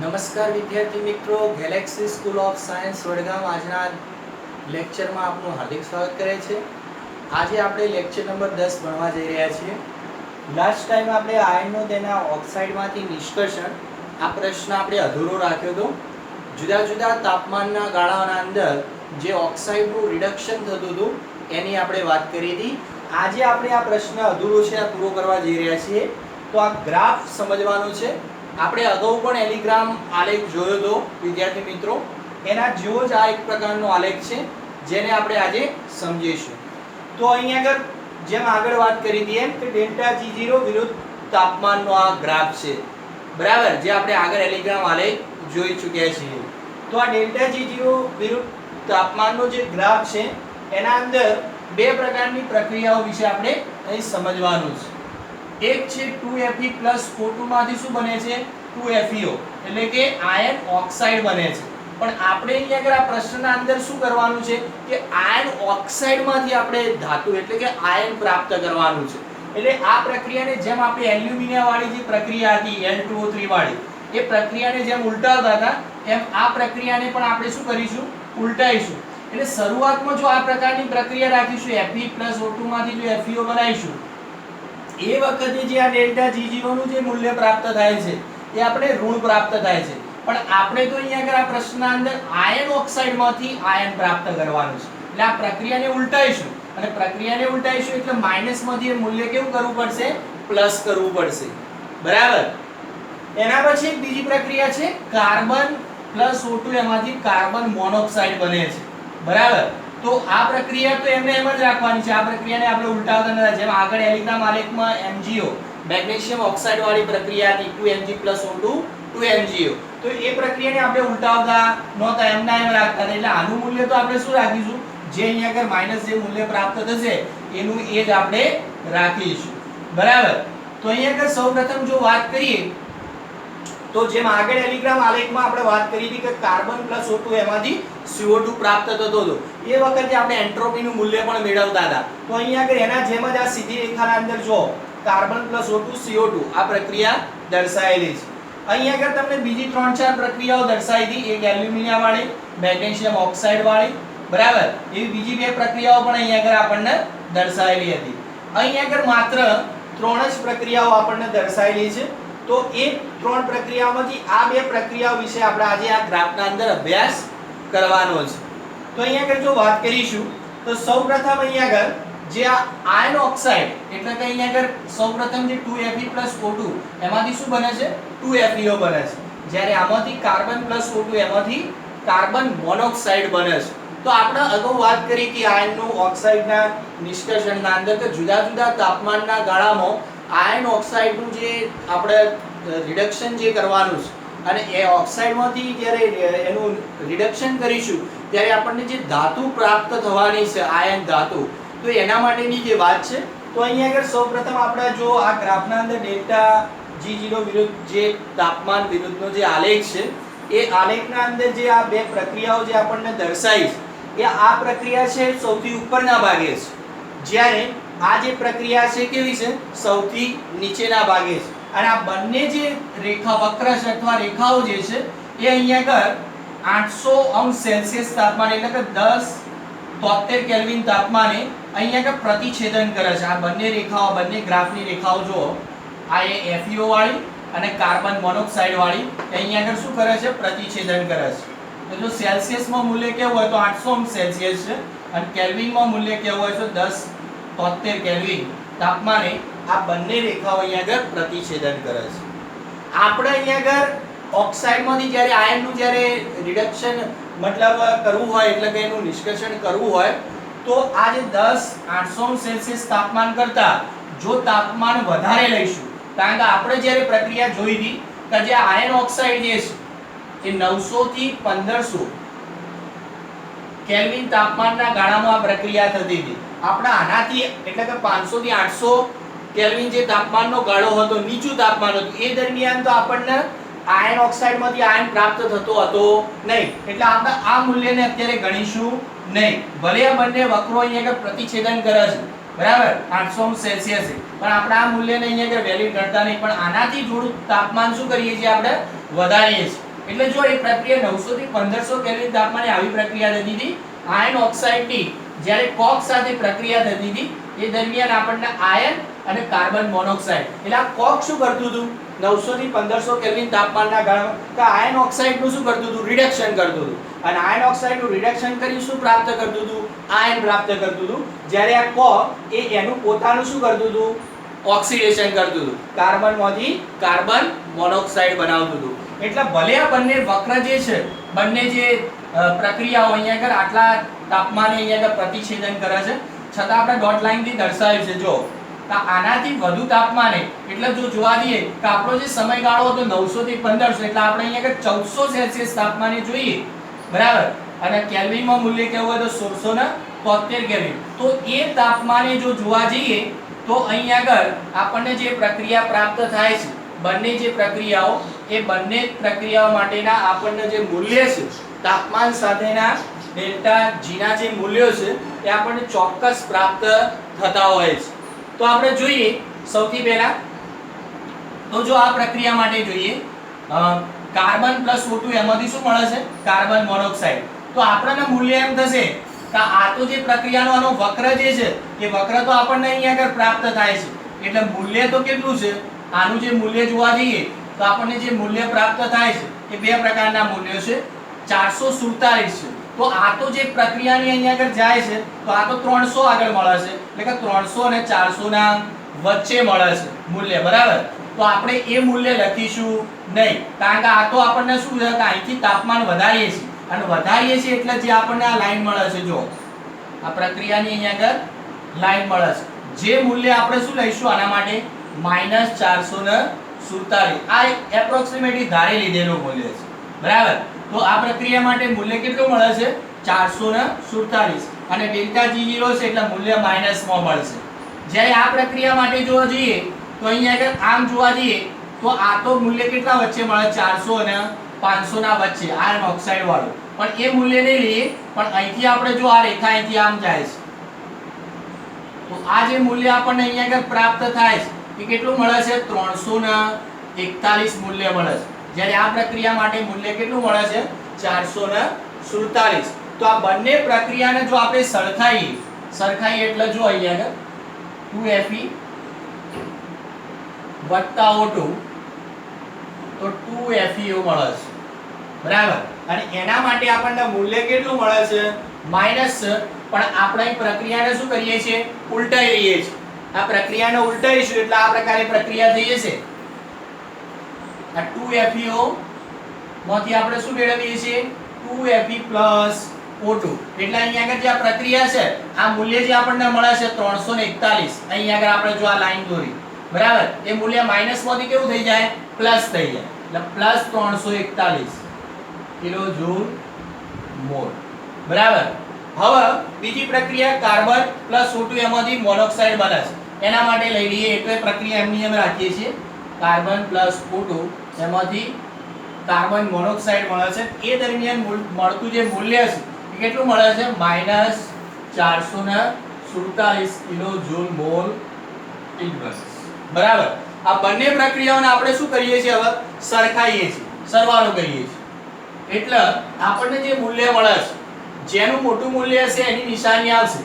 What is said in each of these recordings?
નમસ્કાર વિદ્યાર્થી મિત્રો, Galaxy school of science Vadgam આજના લેક્ચરમાં આપનું હાર્દિક સ્વાગત કરે છે. આજે આપણે લેક્ચર નંબર 10 ભણવા જઈ રહ્યા છીએ. લાસ્ટ ટાઈમ આપણે આયનનો તેના ઓક્સાઇડમાંથી નિષ્કર્ષણ આ પ્રશ્ન આપણે અધૂરો રાખ્યો હતો. જુદા જુદા તાપમાનના ગાળાના અંદર જે ઓક્સાઇડનું રિડક્શન થતું હતું એની આપણે વાત કરી હતી. આજે આપણે આ પ્રશ્ન અધૂરો છે આ પૂરો કરવા જઈ રહ્યા છીએ. તો આ ગ્રાફ સમજવાનો છે. આપણે અગાઉ પણ એલિગ્રામ આલેખ જોયો હતો વિદ્યાર્થી મિત્રો. એના જેવો જ આ એક પ્રકારનો આલેખ છે જેને આપણે આજે સમજીશું. તો અહીં આગળ જેમ આગળ વાત કરી હતી એમ કે ડેલ્ટા G0 વિરુદ્ધ તાપમાનનો આ ગ્રાફ છે, બરાબર, જે આપણે આગળ એલિગ્રામ આલેખ જોઈ ચૂક્યા છીએ. તો આ ડેલ્ટા G0 વિરુદ્ધ તાપમાનનો જે ગ્રાફ છે એના અંદર બે પ્રકારની પ્રક્રિયાઓ વિશે આપણે અહીં સમજવાનું છે. એક છે 2Fe O2 માંથી શું બને છે 2FeO, એટલે કે આયન ઓક્સાઇડ બને છે. પણ આપણે અહીંયા આગળ આ પ્રશ્નના અંદર શું કરવાનું છે કે આયન ઓક્સાઇડમાંથી આપણે ધાતુ એટલે કે આયન પ્રાપ્ત કરવાનું છે. એટલે આ પ્રક્રિયાને જેમ આપણે એલ્યુમિનિયમ વાળી જે પ્રક્રિયા હતી Al2O3 વાળી, એ પ્રક્રિયાને જેમ ઉલટાવતા હતા એમ આ પ્રક્રિયાને પણ આપણે શું કરીશું, ઉલટાઈશું. એટલે શરૂઆતમાં જો આ પ્રકારની પ્રક્રિયા રાખીશું Fe O2 માંથી જો FeO બનાવીશું, એ વખતે જે આ ડેલ્ટા G0 નું જે મૂલ્ય પ્રાપ્ત થાય છે એ આપણે ઋણ પ્રાપ્ત થાય છે. પણ આપણે તો અહીંયા આગળ આ પ્રશ્નના અંદર આયન ઓક્સાઇડમાંથી આયન પ્રાપ્ત કરવાનું છે. એટલે આ પ્રક્રિયાને ઉલટાઈશું અને પ્રક્રિયાને ઉલટાઈશું એટલે માઈનસમાંથી એ મૂલ્ય કેવું કરવું પડશે, પ્લસ કરવું પડશે, બરાબર. એના પછી એક બીજી પ્રક્રિયા છે કાર્બન O2 એમાંથી કાર્બન મોનોક્સાઇડ બને છે, બરાબર. તો આ પ્રક્રિયા તો એમને એમ જ રાખવાની છે. આ પ્રક્રિયાને આપણે ઉલટાવતા નથી. જેમ આગળ એલિગ્રામ આલેખમાં MgO મેગ્નેશિયમ ઓક્સાઇડ વાળી પ્રક્રિયા હતી 2Mg+O2 2MgO, તો એ પ્રક્રિયાને આપણે ઉલટાવતા નહોતા, એમના એમ રાખતા. એટલે આનું મૂલ્ય તો આપણે શું રાખીશું, જે અહીંયા આગળ માઈનસ જે મૂલ્ય પ્રાપ્ત થશે એનું એ જ આપણે રાખીશું, બરાબર. તો અહીંયા આગળ સૌપ્રથમ જો વાત કરીએ તો જેમ આગળ એલિગ્રામ આલેખમાં આપણે વાત કરી હતી કે કાર્બન O2 એમાંથી CO2 પ્રાપ્ત થતો હતો, એ વખતે આપણે એન્ટ્રોપીનું મૂલ્ય પણ મેળવતા હતા. તો અહીંયા આગળ એના જેમ જ આ સીધી રેખાના અંદર જો કાર્બન O2 CO2 આ પ્રક્રિયા દર્શાવેલી છે. અહીંયા આગળ તમને બીજી 3-4 પ્રક્રિયાઓ દર્શાવી હતી, એક એલ્યુમિનિયમ વાળી, મેગ્નેશિયમ ઓક્સાઇડ વાળી, બરાબર. એવી બીજી બે પ્રક્રિયાઓ પણ અહીંયા આગળ આપણને દર્શાવેલી હતી. અહીંયા આગળ માત્ર 3 જ પ્રક્રિયાઓ આપણને દર્શાવેલી છે. તો એ 3 પ્રક્રિયાઓમાંથી આ બે પ્રક્રિયાઓ વિશે આપણે આજે આ ગ્રાફના અંદર અભ્યાસ કરવાનો છે. તો અહીંયા આગળ જો વાત કરીશું તો સૌપ્રથમ અહીંયા આગળ જે આ આયન ઓક્સાઇડ એટલે કે અહીંયા આગળ સૌપ્રથમ જે 2Fe O2 એમાંથી શું બને છે 2FeO બને છે. જ્યારે આમાંથી કાર્બન O2 એમાંથી કાર્બન મોનોક્સાઇડ બને છે. તો આપણે અગાઉ વાત કરી હતી આયનનું ઓક્સાઇડના નિષ્કર્ષણના અંદર કે જુદા જુદા તાપમાનના ગાળામાં આયન ઓક્સાઇડનું જે આપણે રિડક્શન જે કરવાનું છે અને એ ઓક્સાઇડમાંથી જ્યારે એનું રિડક્શન કરીશું ત્યારે આપણને જે ધાતુ પ્રાપ્ત થવાની છે આયન ધાતુ, તો એના માટેની જે વાત છે. તો અહીંયા આગળ સૌપ્રથમ આપણે જો આ ગ્રાફના અંદર ડેલ્ટા G0 વિરુદ્ધ જે તાપમાન વિરુદ્ધનો જે આલેખ છે એ આલેખના અંદર જે આ બે પ્રક્રિયાઓ જે આપણને દર્શાવી છે એ આ પ્રક્રિયા છે સૌથી ઉપરના ભાગે છે, જ્યારે આ જે પ્રક્રિયા છે કેવી છે, સૌથી નીચેના ભાગે છે. અને આ બંને જે રેખા વક્ર છે અથવા રેખાઓ જે છે એ અહીંયા આગળ 800°C તાપમાન એટલે કે 1073 કેલ્વિન તાપમાને અહીંયા આગળ પ્રતિછેદન કરે છે. આ બંને રેખાઓ, બંને ગ્રાફની રેખાઓ જો આ એ FeO વાળી અને કાર્બન મોનોક્સાઇડ વાળી અહીંયા આગળ શું કરે છે, પ્રતિછેદન કરે છે. તો જો સેલ્સિયસમાં મૂલ્ય કેવું હોય તો 800°C છે અને કેલ્વિનમાં મૂલ્ય કેવું હોય તો 1073 કેલ્વિન તાપમાને આ બંને રેખાઓ અહીંયા આગળ પ્રતિછેદન કરે છે. આપણે અહીંયા આગળ ઓક્સાઇડમાંથી જ્યારે આયનનું જ્યારે રિડક્શન મતલબ કરવું હોય એટલે કે એનું નિષ્કર્ષણ કરવું હોય તો આ જે 800°C તાપમાન કરતા જો તાપમાન વધારે લઈશું, કારણ કે આપણે જ્યારે પ્રક્રિયા જોઈ હતી કે જે આયન ઓક્સાઇડ જે છે એ 900 થી 1500 કેલ્વિન તાપમાનના ગાળામાં આ પ્રક્રિયા થતી હતી. આપણે આનાથી એટલે કે 500 થી 800 કેલ્વિન જે તાપમાનનો ગાળો હતો, નીચું તાપમાન હતું, એ દરમિયાન તો આપણને આયન ઓક્સાઇડમાંથી આયન પ્રાપ્ત થતો હતો નહીં. એટલે આપણે આ મૂલ્યને અત્યારે ગણીશું નહીં. ભલે આ બંને વક્રો અહીંયા આગળ પ્રતિછેદન કરે છે બરાબર 800 સેલ્સિયસ છે, પણ આપણે આ મૂલ્યને અહીંયા આગળ વેલ્યુ ગણતા નહીં, પણ આનાથી થોડું તાપમાન શું કરીએ છીએ આપણે વધારીએ છીએ. એટલે જો એ પ્રક્રિયા 900 થી 1500 કેલ્વિન તાપમાને આવી પ્રક્રિયા થતી હતી. આયર્ન ઓક્સાઇડની જ્યારે કોક સાથે પ્રક્રિયા થતી હતી એ દરમિયાન આપણને આયર્ન અને કાર્બન મોનોક્સાઇડ, એટલે આ કોક શું કરતું હતું 900 થી 1500 કેલ્વિન તાપમાનના ગાળામાં કે આયર્ન ઓક્સાઇડનું શું કરતું હતું રિડક્શન કરતું હતું, અને આયર્ન ઓક્સાઇડનું રિડક્શન કરી શું પ્રાપ્ત કરતું હતું આયર્ન પ્રાપ્ત કરતું હતું. જ્યારે આ કોક એ એનું પોતાનું શું કરતું હતું ઓક્સિડેશન કરતું હતું, કાર્બનમાંથી કાર્બન મોનોક્સાઇડ બનાવતું હતું. એટલે ભલે આ બંને વક્ર જે છે બંને જે પ્રક્રિયાઓ અહીંયા આગળ આટલા તાપમાને અહીંયા આગળ પ્રતિછેદન કરે છે, છતાં આપણે ડોટ લાઈન થી દર્શાવ્યું છે. જો આનાથી વધુ તાપમાને એટલે જો જોવા દઈએ કે આપણો જે સમયગાળો હતો 900 થી 1500, એટલે આપણે અહીંયા આગળ 1400 સેલ્સિયસ તાપમાને જોઈએ, બરાબર. અને કેલ્વિનમાં મૂલ્ય કેવું હોય તો 1673 કેલ્વિન. તો એ તાપમાને જો જોવા જઈએ તો અહીં આગળ આપણને જે પ્રક્રિયા પ્રાપ્ત થાય છે, બંને જે પ્રક્રિયાઓ એ બંને પ્રક્રિયાઓ માટેના આપણને જે મૂલ્ય છે તાપમાન સાથેના ડેલ્ટા જી ના જે મૂલ્યો છે એ આપણને ચોક્કસ પ્રાપ્ત થતા હોય છે. તો આપણે જોઈએ સૌથી પહેલા તો જો આ પ્રક્રિયા માટે જોઈએ કાર્બન પ્લસ O2 એમાંથી શું મળે છે કાર્બન મોનોક્સાઇડ. તો આપણને મૂલ્ય એમ થશે કે આ તો જે પ્રક્રિયાનો આનો વક્ર જે છે એ વક્ર તો આપણને અહીંયા આગળ પ્રાપ્ત થાય છે, એટલે મૂલ્ય તો કેટલું છે આનું જે મૂલ્ય જોવા જઈએ તો આપણને જે મૂલ્ય પ્રાપ્ત થાય છે એ બે પ્રકારના મૂલ્યો છે. 447 છે. તો આ તો જે પ્રક્રિયાની અહીંયા આગળ જાય છે તો આ તો 300 આગળ મળે છે, એટલે કે 300 અને 400 ના વચ્ચે મળે છે મૂલ્ય, બરાબર. તો આપણે એ મૂલ્ય લખીશું નહીં, કારણ કે આ તો આપણને શું છે કે અહીંથી તાપમાન વધારીએ છીએ અને વધારીએ છીએ એટલે જે આપણને આ લાઈન મળે છે, જો આ પ્રક્રિયાની અહીંયા આગળ લાઈન મળે છે, જે મૂલ્ય આપણે શું લઈશું આના માટે -447. આ એપ્રોક્સિમેટલી ધારી લીધેલું મૂલ્ય છે, બરાબર. તો આ પ્રક્રિયા માટે મૂલ્ય કેટલું મળે છે 447, અને ડેલ્ટા G0 છે એટલે મૂલ્ય માઈનસમાં મળશે. જ્યારે આ પ્રક્રિયા માટે જોવા જઈએ તો અહીંયા આગળ આમ જોવા જઈએ તો આ તો મૂલ્ય કેટલા વચ્ચે મળે 400 અને 500 ના વચ્ચે આયર્ન ઓક્સાઇડ વાળું, પણ એ મૂલ્ય નહીં લઈએ, પણ અહીંથી આપણે જો આ રેખા અહીંથી આમ જાય છે તો આ જે મૂલ્ય આપણને અહીંયા આગળ પ્રાપ્ત થાય છે એ કેટલું મળે છે 341 મૂલ્ય મળે છે. જ્યારે આ પ્રક્રિયા માટે મૂલ્ય કેટલું મળે છે 447. તો આ બંને પ્રક્રિયાને જો આપણે સરખાઈએ એટલે જો અહીંયા આગળ 2Fe વત્તા O2 તો 2FeO મળે છે, બરાબર. અને એના માટે આપણને મૂલ્ય કેટલું મળે છે માઈનસ, પણ આપણે આ પ્રક્રિયાને શું કરીએ છીએ ઉલટાઈ રહીએ છીએ. આ પ્રક્રિયાને ઉલટાઈશું એટલે આ પ્રકારે પ્રક્રિયા થઈ જશે. આ 2FeO માંથી આપણે શું મેળવીએ છીએ 2Fe O2. એટલે અહીંયા આગળ જે આ પ્રક્રિયા છે આ મૂલ્ય જે આપણને મળે છે 341, અહીંયા આગળ આપણે જો આ લાઈન દોરી, બરાબર, એ મૂલ્ય માઈનસ માંથી કેવું થઈ જાય પ્લસ થઈ જાય, એટલે +341 કિલોજૂલ મોલ, બરાબર. હવે બીજી પ્રક્રિયા કાર્બન + O2 એમાંથી મોનોક્સાઇડ બને છે, એના માટે લઈ લઈએ એટલે પ્રક્રિયા એમની જેમ રાખીએ છીએ. કાર્બન + O2 એમાંથી કાર્બન મોનોક્સાઇડ મળે છે, એ દરમિયાન મળતું જે મૂલ્ય છે એ કેટલું મળે છે -447 કિલોજૂલ મોલ ઇન્વર્સ, બરાબર. આ બંને પ્રક્રિયાઓને આપણે શું કરીએ છીએ હવે સરખાઈએ છીએ, સરવાળો કરીએ છીએ, એટલે આપણને જે મૂલ્ય મળે છે જેનું મોટું મૂલ્ય હશે એની નિશાની આવશે.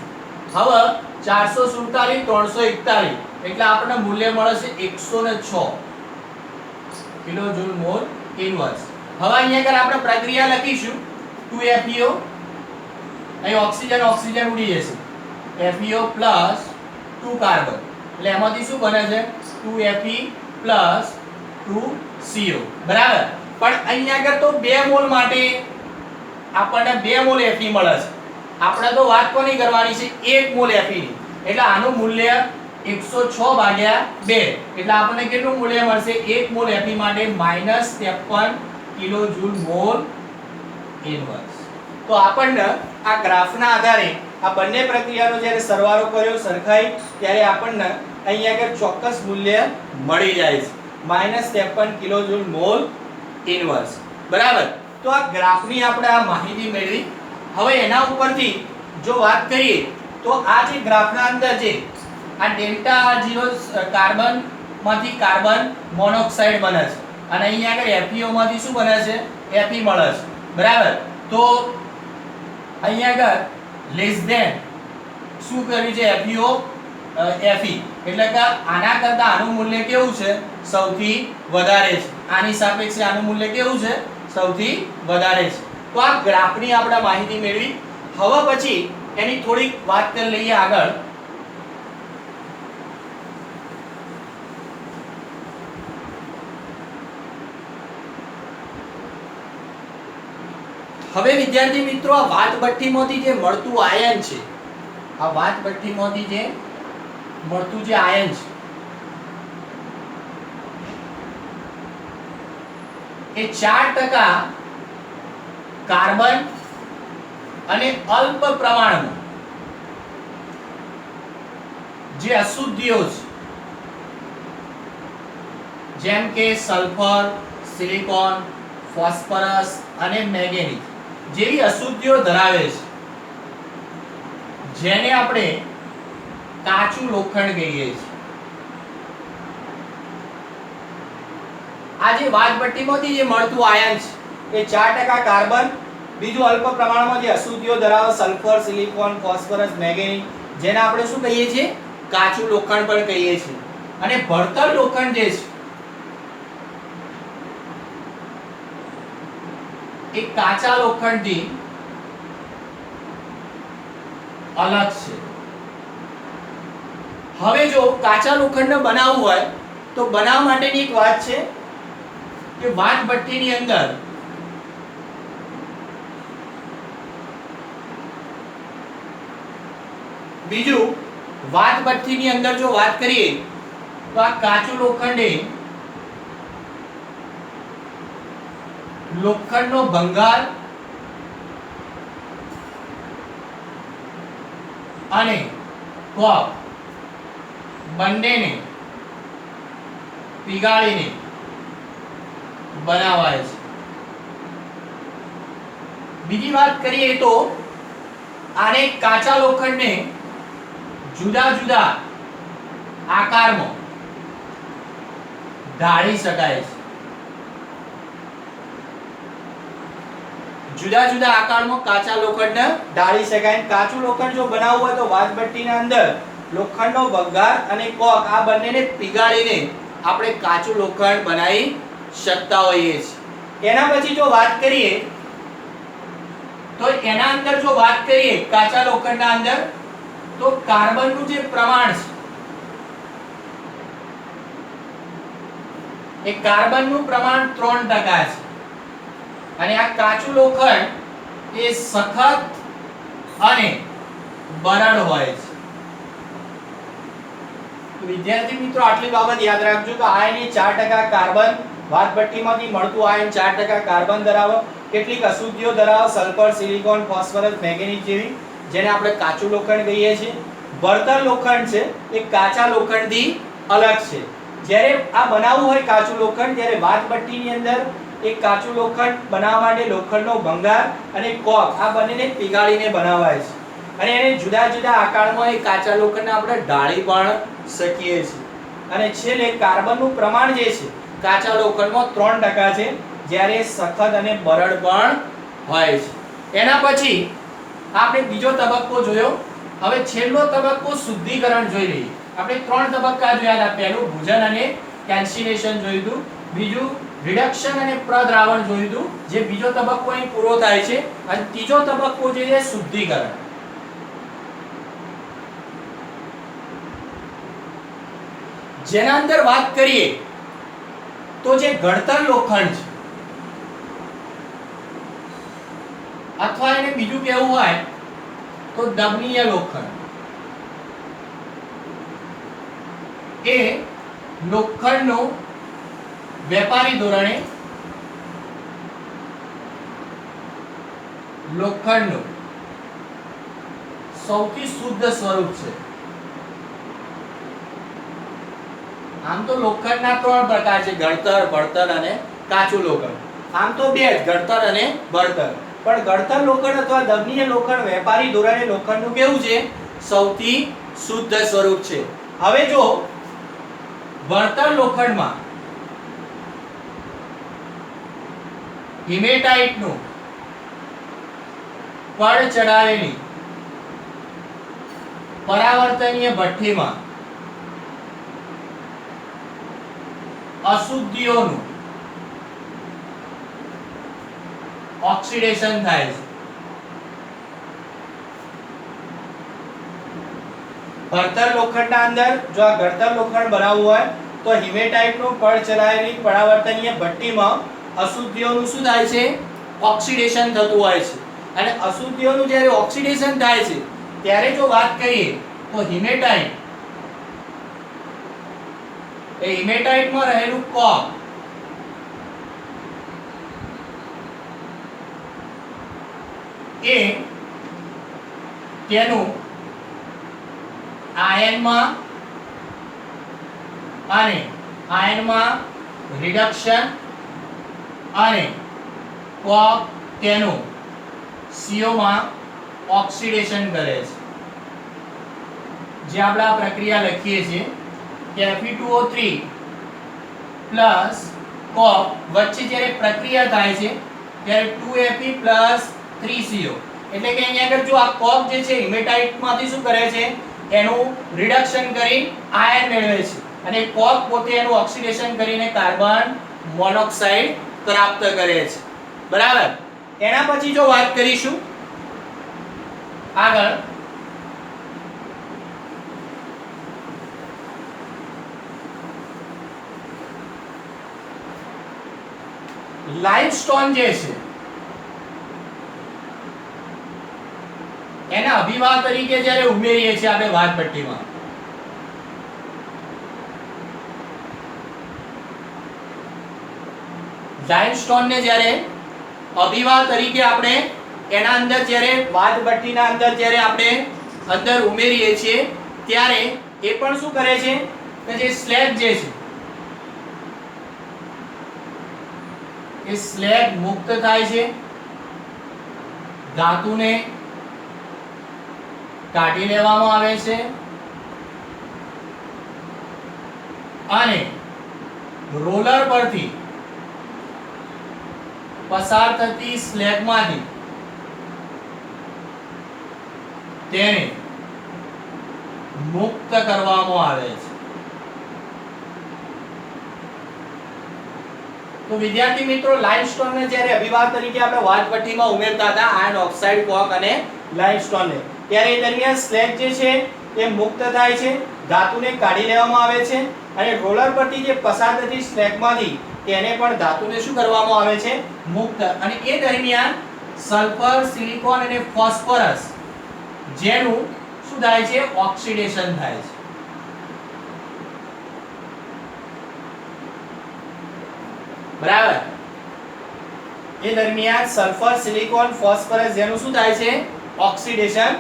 હવે 447 341 એટલે આપણને મૂલ્ય મળે છે 106 કિલોજૂલ મોલ ઇન્વર્સ. હવે અહીંયા આગળ આપણે પ્રક્રિયા લખીશું 2FeO, અહીં ઓક્સિજન ઉડી જશે, FeO + 2 કાર્બન, એટલે એમાંથી શું બને છે 2Fe + 2CO, બરાબર. પણ અહીંયા આગળ તો 2 મોલ માટે આપણને 2 મોલ Fe મળે છે, આપણે તો વાત કોની કરવાની છે 1 મોલ Fe ની, એટલે આનું મૂલ્ય 106/2, એટલે આપણને કેટલું મૂલ્ય મળશે 1 મોલ Fe માટે -53 કિલોજૂલ મોલ ઇન્વર્સ. તો આપણને આ ગ્રાફના આધારે આ બંને પ્રક્રિયાનો જ્યારે સરવાળો કર્યો સરખાઈ ત્યારે આપણને અહીંયા આગળ ચોક્કસ મૂલ્ય મળી જાય છે -53 કિલોજૂલ મોલ ઇન્વર્સ, બરાબર. તો આ ગ્રાફની આપણે આ માહિતી મેળવી. હવે એના ઉપરથી જો વાત કરીએ તો આ જે ગ્રાફના અંદર જે આ ડેલ્ટા R0 કાર્બન માંથી કાર્બન મોનોક્સાઇડ બને છે અને અહીંયા આગળ FeO માંથી શું બને છે Fe મળે છે બરાબર તો અહીંયા આગળ લેસ ધેન શું કર્યું છે FeO Fe એટલે કે આના કરતા આનું મૂલ્ય કેવું છે સૌથી વધારે છે આની સાપેક્ષે આનું મૂલ્ય કેવું છે સૌથી વધારે છે તો આ ગ્રાફની આપણે માહિતી મેળવી હવે પછી એની થોડીક વાત કરી લઈએ આગળ હવે વિદ્યાર્થી મિત્રો આ વાતભઠ્ઠીમાંથી જે મળતું આયન છે આ વાતભઠ્ઠીમાંથી જે મળતું જે આયન છે એ 4% કાર્બન અને અલ્પ પ્રમાણમાં જે અશુદ્ધિઓ છે જેમ કે સલ્ફર સિલિકોન ફોસ્ફરસ અને મેંગેનીઝ જેવી અશુદ્ધિઓ ધરાવે છે જેને આપણે કાચું લોખંડ કહીએ છીએ આ જે વાતભઠ્ઠીમાંથી જે મળતું આયન છે એ 4% કાર્બન બીજું અલ્પ પ્રમાણમાં જે અશુદ્ધિઓ ધરાવે સલ્ફર સિલિકોન ફોસ્ફરસ મેંગેનીઝ જેને આપણે શું કહીએ છીએ કાચું લોખંડ પણ કહીએ છીએ અને ભળતર લોખંડ જે છે એ કાચા લોખંડથી અલગ છે હવે જો કાચા લોખંડને બનાવવું હોય તો બનાવવા માટેની એક વાત છે કે વાતભઠ્ઠીની અંદર બીજું વાતભઠ્ઠીની અંદર જો વાત કરીએ તો આ કાચું લોખંડ એ લોખંડનો ભંગાર અને કોક બંનેને પીગાળીને બનાવાય છે બીજી વાત કરીએ તો આને કાચા લોખંડને જુદા જુદા આકારમાં ઢાળી શકાય છે જુદા જુદા આકારમાં કાચા લોખંડને ઢાળી શકાય કાચું લોખંડ જો બનાવવું હોય તો વાતભઠ્ઠીના અંદર લોખંડનો ભંગાર અને કોક આ બંનેને પીગાળીને આપણે કાચું લોખંડ બનાવી શકતા હોઈએ છીએ એના પછી જો વાત કરીએ તો એના અંદર જો વાત કરીએ કાચા લોખંડના અંદર તો કાર્બનનું જે પ્રમાણ છે એ કાર્બનનું પ્રમાણ 3% છે અને આ કાચું લોખંડ એ સખત અને બરડ હોય છે વિદ્યાર્થી મિત્રો આટલી બાબત યાદ રાખજો કે આયન એ 4% કાર્બન વાતભઠ્ઠીમાંથી મળતું આયન 4% કાર્બન ધરાવે કેટલીક અશુદ્ધિઓ ધરાવે સલ્ફર સિલિકોન ફોસ્ફરસ મેંગેનીઝ જેવી જેને આપણે કાચું લોખંડ કહીએ છીએ ભળતર લોખંડ છે એ કાચા લોખંડથી અલગ છે જ્યારે આ બનાવવું હોય કાચું લોખંડ ત્યારે વાતભઠ્ઠીની અંદર એક કાચું લોખંડ બનાવવા માટે લોખંડનો ભંગાર અને કોક આ બંનેને પીગાળીને બનાવાય છે અને એને જુદા જુદા આકારમાં એ કાચા લોખંડને આપણે ઢાળી પણ શકીએ છીએ અને છેલ્લે કાર્બનનું પ્રમાણ જે છે કાચા લોખંડમાં 3% છે જ્યારે સખત અને બરડ પણ હોય છે એના પછી આપણે બીજો તબક્કો જોયો હવે છેલ્લો તબક્કો શુદ્ધિકરણ જોઈ લઈએ આપણે 3 તબક્કા જોયા હતા પહેલું ભૂજન અને કેલ્સિનેશન જોયું હતું બીજું રિડક્શન અને પ્રદ્રાવણ જોયું હતું જે બીજો તબક્કો અહીં પૂરો થાય છે અને ત્રીજો તબક્કો જે છે શુદ્ધિકરણ જેના અંદર વાત કરીએ તો જે ઘડતર લોખંડ છે અથવા એને બીજું કહેવું હોય તો દબનીય લોખંડ એ લોખંડનો વેપારી ધોરણે લોખંડનું સૌથી શુદ્ધ સ્વરૂપ છે આમ તો લોખંડના 3 પ્રકાર છે ઘડતર બળતર અને કાચું લોખંડ આમ તો બે જ ઘડતર અને બળતર પણ ઘડતર લોખંડ અથવા દબનીય લોખંડ વેપારી ધોરણે લોખંડનું કેવું છે સૌથી શુદ્ધ સ્વરૂપ છે હવે જો વળતર લોખંડમાં હિમેટાઇટનું પડ ચડાવેલી પરાવર્તનીય ભઠ્ઠીમાં અશુદ્ધિઓનું ઓક્સિડેશન થાય છે. ઘડતર લોખંડના અંદર જો આ ઘડતર લોખંડ બનાવવું હોય તો હિમેટાઇટનું પડ ચલાવેલી પરાવર્તનીય ભઠ્ઠીમાં અશુદ્ધિઓનું શું થાય છે? ઓક્સિડેશન થતું હોય છે. અને અશુદ્ધિઓનું જ્યારે ઓક્સિડેશન થાય છે ત્યારે જો વાત કરીએ તો હિમેટાઇટ એ હિમેટાઇટમાં રહેલું કોક એ તેનું આયનમાં રિડક્શન અને કોક તેનું CO માં ઓક્સિડેશન કરે છે. જે આપણે આ પ્રક્રિયા લખીએ છીએ કે Fe2O3 પ્લસ કોક વચ્ચે જ્યારે પ્રક્રિયા થાય છે ત્યારે 2Fe પ્લસ 3CO એટલે કે અહીંયા આગળ જો આ કોક જે છે હિમેટાઇટમાંથી શું કરે છે? એનું રિડક્શન કરી આયન મેળવે છે અને કોક પોતે એનું ઓક્સિડેશન કરીને કાર્બન મોનોક્સાઇડ પ્રાપ્ત કરે છે. બરાબર. એના પછી જો વાત કરીશું આગળ લાઇમસ્ટોન જે છે એના અભિવાહ તરીકે જ્યારે ઉમેરીએ છીએ આપણે વાદ ભઠ્ઠીમાં લાઇમસ્ટોન ને જ્યારે અભિવાહ તરીકે આપણે એના અંદર જ્યારે વાદ ભઠ્ઠીના અંદર જ્યારે આપણે અંદર ઉમેરીએ છીએ ત્યારે એ પણ શું કરે છે કે જે સ્લેગ જે છે એ સ્લેગ મુક્ત થાય છે, ધાતુને કાઢી લેવામાં આવે છે અને રોલર પરથી પસાર થતી સ્લેગમાંથી તેને મુક્ત કરવામાં આવે છે. તો વિદ્યાર્થી મિત્રો લાઇમસ્ટોન ને જ્યારે અભિવાહ તરીકે આપણે વાદ ભઠ્ઠીમાં ઉમેરતા હતા આયર્ન ઓક્સાઇડ કોક અને લાઇમસ્ટોન ને ત્યારે એ દરમિયાન સ્લેગ જે છે એ મુક્ત થાય છે, ધાતુને કાઢી લેવામાં આવે છે અને રોલર પરથી જે પસાર થતી સ્લેગમાંથી તેને પણ ધાતુને શું કરવામાં આવે છે? મુક્ત. અને એ દરમિયાન સલ્ફર, સિલિકોન અને ફોસ્ફરસ જેનું શું થાય છે? ઓક્સિડેશન થાય છે. બરાબર. એ દરમિયાન સલ્ફર, સિલિકોન, ફોસ્ફરસ જેનું શું થાય છે? ઓક્સિડેશન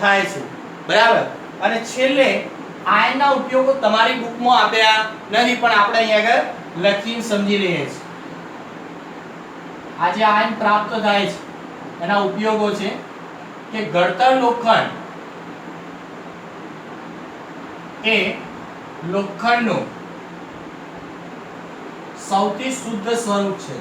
થાય છે. બરાબર. અને છેલ્લે આયનના ઉપયોગો તમારી બુકમાં આપ્યા નથી પણ આપણે અહીંયા આગળ લખીને સમજી લઈએ છીએ. આ જે આયન પ્રાપ્ત થાય છે એના ઉપયોગો છે કે ઘડતર લોખંડ એ લોખંડનું સૌથી શુદ્ધ સ્વરૂપ છે.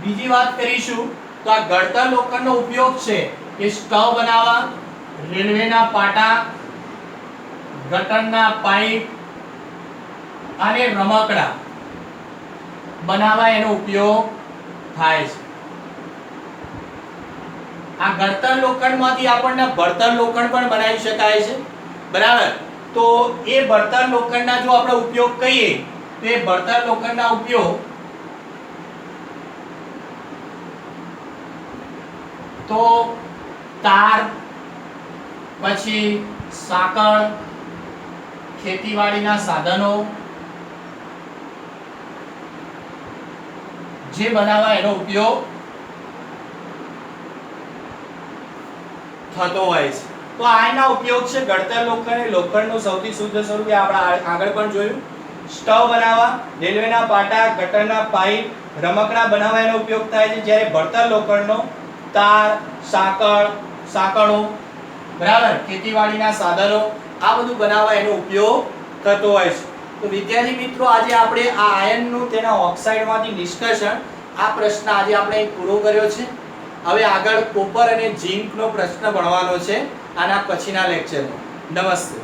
બીજી વાત કરીશું તો આ ઘડતર લોખંડનો ઉપયોગ છે કે સ્ટવ બનાવવા, રેલવેના પાટા, ગટરના પાઇપ અને રમકડા બનાવવા એનો ઉપયોગ થાય છે. આ ઘડતર લોખંડમાંથી આપણને ભડતર લોખંડ પણ બનાવી શકાય છે. બરાબર. તો એ ભડતર લોખંડના જો આપણે ઉપયોગ કહીએ તો એ ભડતર લોખંડના ઉપયોગ તો તાર, પછી સાંકળ, ખેતીવાડીના સાધનો જે બનાવવા એનો ઉપયોગ થતો હોય છે. તો આના ઉપયોગ છે ઘડતર લોખંડ એ લોખંડનું સૌથી શુદ્ધ સ્વરૂપ એ આપણે આગળ પણ જોયું. સ્ટવ બનાવવા, રેલવેના પાટા, ગટરના પાઇપ, રમકડા બનાવવા એનો ઉપયોગ થાય છે. જ્યારે ભડતર લોખંડનો તાર, સાંકળો બરાબર, ખેતીવાડીના સાધનો આ બધું બનાવવા એનો ઉપયોગ થતો હોય છે. તો વિદ્યાર્થી મિત્રો આજે આપણે આ આયનનું તેના ઓક્સાઇડમાંથી નિષ્કર્ષણ આ પ્રશ્ન આજે આપણે પૂરો કર્યો છે. હવે આગળ કોપર અને ઝિંકનો પ્રશ્ન ભણવાનો છે આના પછીના લેક્ચરમાં. નમસ્તે.